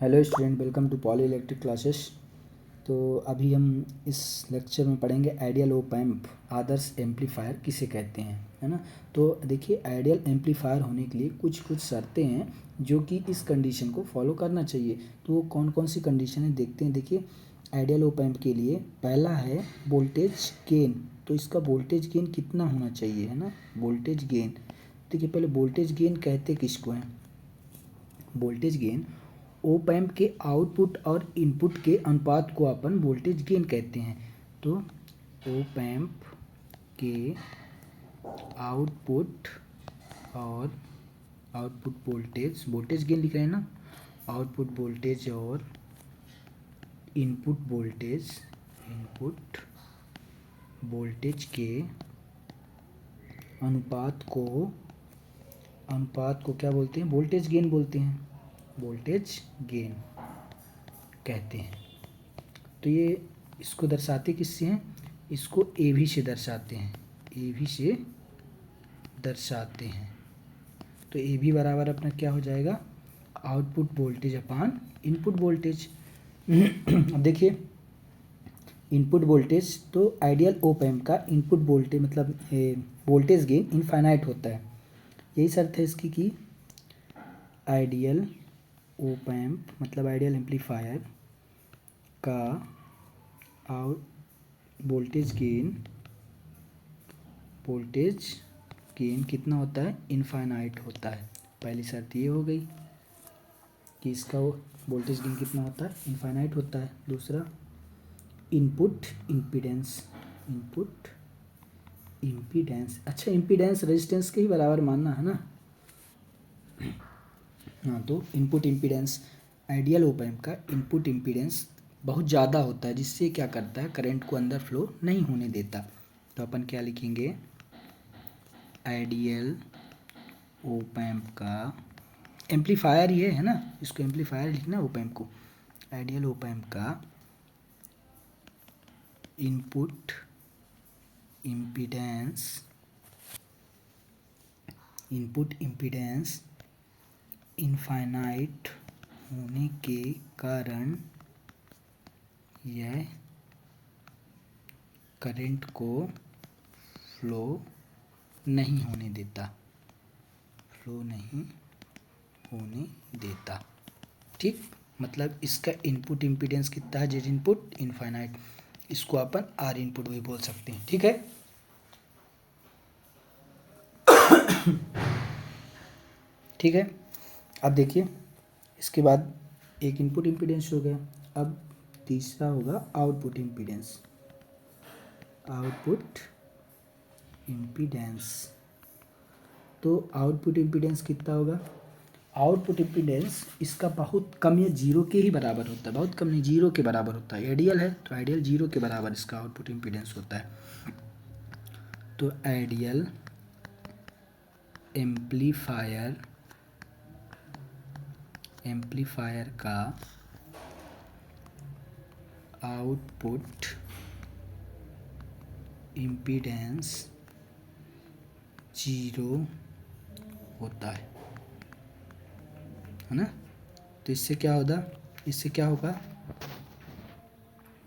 Hello student, welcome to Poly Electric Classes. तो अभी हम इस लेक्चर में पढ़ेंगे आइडियल ऑप एम्प, आदर्श एम्पलीफायर किसे कहते हैं, है ना। तो देखिए, आइडियल एम्पलीफायर होने के लिए कुछ कुछ शर्तें हैं जो कि इस कंडीशन को फॉलो करना चाहिए। तो वो कौन कौन सी कंडीशन है देखते हैं। देखिए, आइडियल ऑप एम्प के लिए पहला है वोल्टेज गेन। तो इसका वोल्टेज गेन कितना होना चाहिए, है ना, वोल्टेज गेन। देखिए, पहले वोल्टेज गेन कहते किसको हैं। वोल्टेज गेन ओप एम्प के आउटपुट और इनपुट के अनुपात को अपन वोल्टेज गेन कहते हैं। तो ओप एम्प के आउटपुट और आउटपुट वोल्टेज, वोल्टेज गेन लिख रहे हैं ना, आउटपुट वोल्टेज और इनपुट वोल्टेज के अनुपात को क्या बोलते हैं, वोल्टेज गेन बोलते हैं, वोल्टेज गेन कहते हैं। तो ये इसको दर्शाते किससे हैं, इसको ए भी से दर्शाते हैं, ए भी से दर्शाते हैं। तो ए भी बराबर अपना क्या हो जाएगा, आउटपुट वोल्टेज अपान इनपुट वोल्टेज। अब देखिए, इनपुट वोल्टेज तो आइडियल ओप एम्प का इनपुट वोल्टेज मतलब वोल्टेज गेन इनफाइनाइट होता है। यही शर्त है इसकी कि आइडियल ओप एम्प मतलब आइडियल एम्पलीफायर का आउट वोल्टेज गेन कितना होता है, इनफाइनाइट होता है। पहली शर्त ये हो गई कि इसका वोल्टेज गेन कितना होता है, इनफाइनाइट होता है। दूसरा, इनपुट इम्पीडेंस, अच्छा इम्पीडेंस रेजिस्टेंस के ही बराबर मानना है ना। हाँ, तो input impedance, ideal op amp का इनपुट इम्पीडेंस बहुत ज़्यादा होता है, जिससे क्या करता है, करंट को अंदर फ्लो नहीं होने देता। तो अपन क्या लिखेंगे, आइडियल ओप एम्प का एम्पलीफायर ये है ना, इसको एम्पलीफायर लिखना ओप एम्प को। आइडियल ओप एम्प का इनपुट इम्पीडेंस इनफाइनाइट होने के कारण यह करंट को फ्लो नहीं होने देता, ठीक। मतलब इसका इनपुट इम्पीडेंस कितना है, जेड इनपुट इनफाइनाइट, इसको अपन आर इनपुट भी बोल सकते हैं, ठीक है। ठीक है, अब देखिए, इसके बाद एक इनपुट इम्पीडेंस हो गया। अब तीसरा होगा आउटपुट इम्पीडेंस। तो आउटपुट इम्पीडेंस कितना होगा, आउटपुट इम्पीडेंस इसका बहुत कम या जीरो के ही बराबर होता है, बहुत कम नहीं, जीरो के बराबर होता है। आइडियल है तो आइडियल जीरो के बराबर इसका आउटपुट इम्पीडेंस होता है। तो आइडियल एम्पलीफायर का आउटपुट इम्पीडेंस जीरो होता है ना। तो इससे क्या होगा,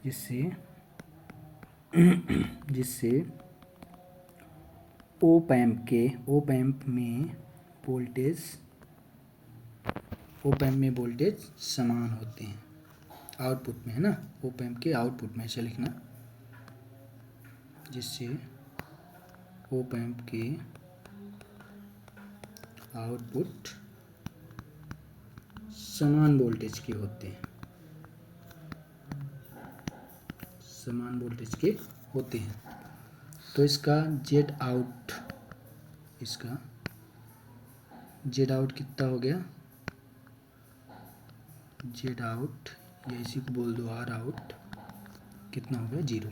जिससे ओप एम्प में वोल्टेज समान होते हैं आउटपुट में, है ना, ओप एम्प के आउटपुट में ऐसे लिखना, जिससे ओप एम्प के आउटपुट समान वोल्टेज के होते हैं। तो इसका जेड आउट कितना हो गया, जेड आउट या इसी को बोल दो आर आउट, कितना हो गया, जीरो,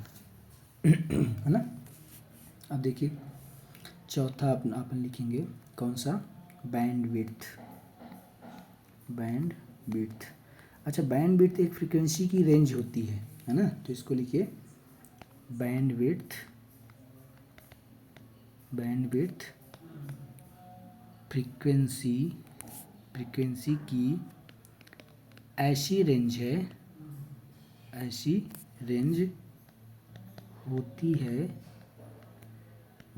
है ना। अब देखिए, चौथा अपन लिखेंगे कौन सा, बैंड विड्थ। अच्छा, बैंड विड्थ एक फ्रीक्वेंसी की रेंज होती है ना। तो इसको लिखिए बैंड विड्थ फ्रीक्वेंसी की ऐसी रेंज है, ऐसी रेंज होती है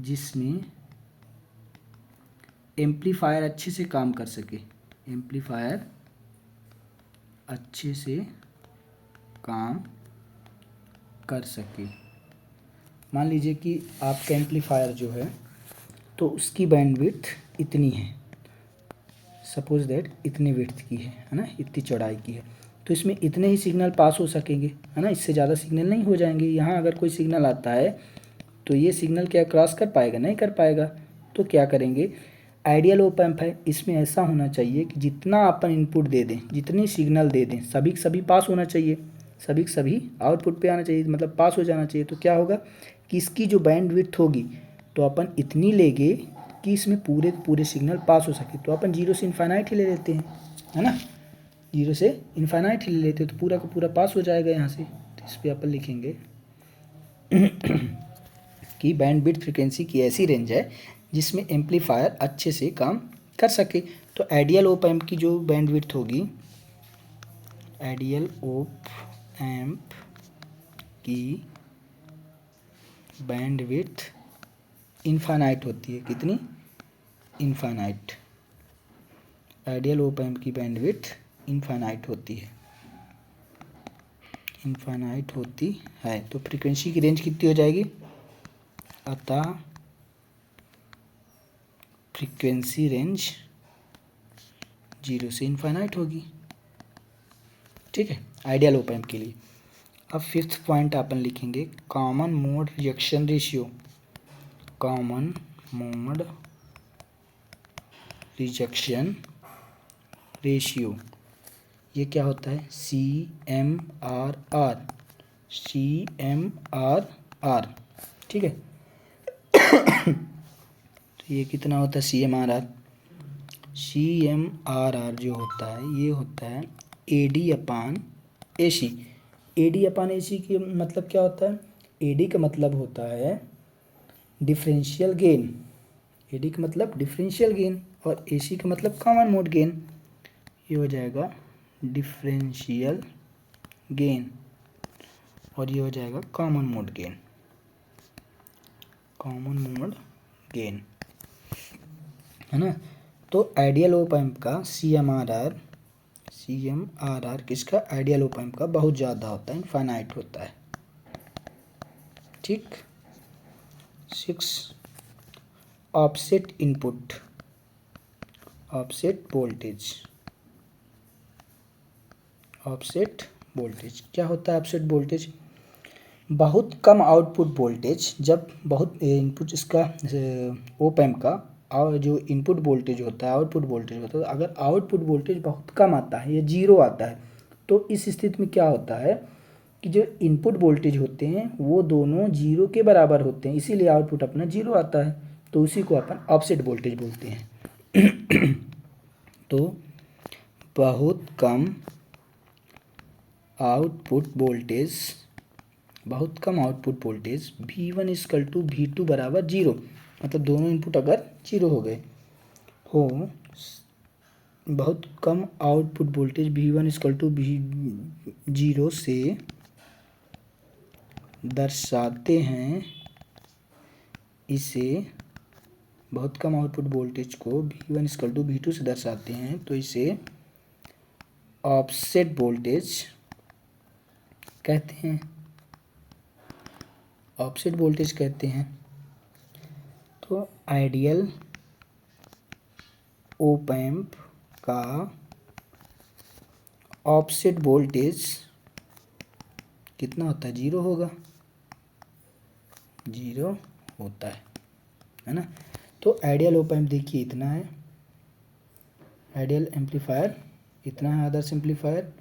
जिसमें एम्पलीफायर अच्छे से काम कर सके, एम्पलीफायर अच्छे से काम कर सके। मान लीजिए कि आपका एम्पलीफायर जो है तो उसकी बैंडविड्थ इतनी है, सपोज दैट इतनी विड्थ की है ना, इतनी चौड़ाई की है, तो इसमें इतने ही सिग्नल पास हो सकेंगे, है ना, इससे ज़्यादा सिग्नल नहीं हो जाएंगे। यहाँ अगर कोई सिग्नल आता है तो ये सिग्नल क्या क्रॉस कर पाएगा, नहीं कर पाएगा। तो क्या करेंगे, आइडियल ऑप एम्प है, इसमें ऐसा होना चाहिए कि जितना अपन इनपुट दे दें, जितनी सिग्नल दे दें, सभी सभी पास होना चाहिए, सभी सभी आउटपुट पे आना चाहिए, मतलब पास हो जाना चाहिए। तो क्या होगा कि इसकी जो बैंडविड्थ होगी तो अपन इतनी लेंगे कि इसमें पूरे पूरे सिग्नल पास हो सके। तो अपन 0 से इन्फाइनाइट ही ले लेते हैं, है ना, 0 से इन्फाइनाइट ही ले लेते हैं, तो पूरा का पूरा पास हो जाएगा यहाँ से। तो इस पर अपन लिखेंगे कि बैंडविड्थ फ्रिक्वेंसी की ऐसी रेंज है जिसमें एम्पलीफायर अच्छे से काम कर सके। तो आइडियल ऑप एम्प की जो बैंडविड्थ होगी, आइडियल ऑप एम्प की बैंडविड्थ इनफाइनाइट होती है, कितनी, इनफाइनाइट। आइडियल ऑप एम्प की बैंडविड्थ इनफाइनाइट होती है, इनफाइनाइट होती है। तो फ्रीक्वेंसी की रेंज कितनी हो जाएगी, अतः फ्रीक्वेंसी रेंज 0 से इनफाइनाइट होगी। ठीक है, आइडियल ऑप एम्प के लिए। अब फिफ्थ पॉइंट अपन लिखेंगे common mode rejection ratio. Common mode rejection ratio ये क्या होता है, CMRR, CMRR। ठीक है तो ये कितना होता है CMRR, CMRR जो होता है ये होता है AD/AC। AD/AC की मतलब क्या होता है, AD का मतलब होता है डिफरेंशियल गेन, AD का मतलब डिफरेंशियल गेन, और AC का मतलब कॉमन मोड गेन। ये हो जाएगा डिफरेंशियल गेन और ये हो जाएगा common mode gain, common mode gain, है ना। तो आइडियल ऑप एम्प का CMRR किसका, आइडियल ऑप एम्प का बहुत ज़्यादा होता है, इनफाइनाइट होता है। ठीक। 6 offset input, offset voltage. Offset voltage क्या होता है, ऑफसेट वोल्टेज बहुत कम आउटपुट वोल्टेज, जब बहुत इनपुट इसका ऑप एम्प का और जो इनपुट वोल्टेज होता है, आउटपुट वोल्टेज होता है, अगर आउटपुट वोल्टेज बहुत कम आता है या 0 आता है तो इस स्थिति में क्या होता है कि जो इनपुट वोल्टेज होते हैं वो दोनों 0 के बराबर होते हैं, इसीलिए आउटपुट अपना 0 आता है, तो उसी को अपन ऑफसेट वोल्टेज बोलते हैं। तो बहुत कम आउटपुट वोल्टेज, बहुत कम आउटपुट वोल्टेज V1 = V2 बराबर 0, मतलब दोनों इनपुट अगर 0 हो गए हो, बहुत कम आउटपुट वोल्टेज V1 = V0 से दर्शाते हैं, इसे बहुत कम आउटपुट वोल्टेज को V1 = V2 से दर्शाते हैं, तो इसे ऑफसेट वोल्टेज कहते हैं, ऑफसेट वोल्टेज कहते हैं। तो आइडियल ऑप एम्प का ऑफसेट वोल्टेज कितना होता है, 0 होगा, 0 होता है ना। तो आइडियल ऑप एम्प देखिए इतना है, आइडियल एम्पलीफायर इतना है, आदर्श एम्पलीफायर।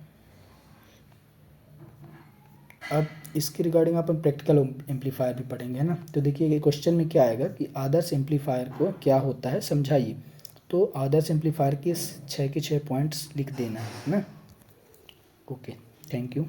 अब इसके रिगार्डिंग अपन प्रैक्टिकल एम्पलीफायर भी पढ़ेंगे, है ना। तो देखिए क्वेश्चन में क्या आएगा कि आदर्श एम्पलीफायर को क्या होता है समझाइए। तो आदर्श एम्पलीफायर के 6 के 6 पॉइंट्स लिख देना है ना। Okay, thank you.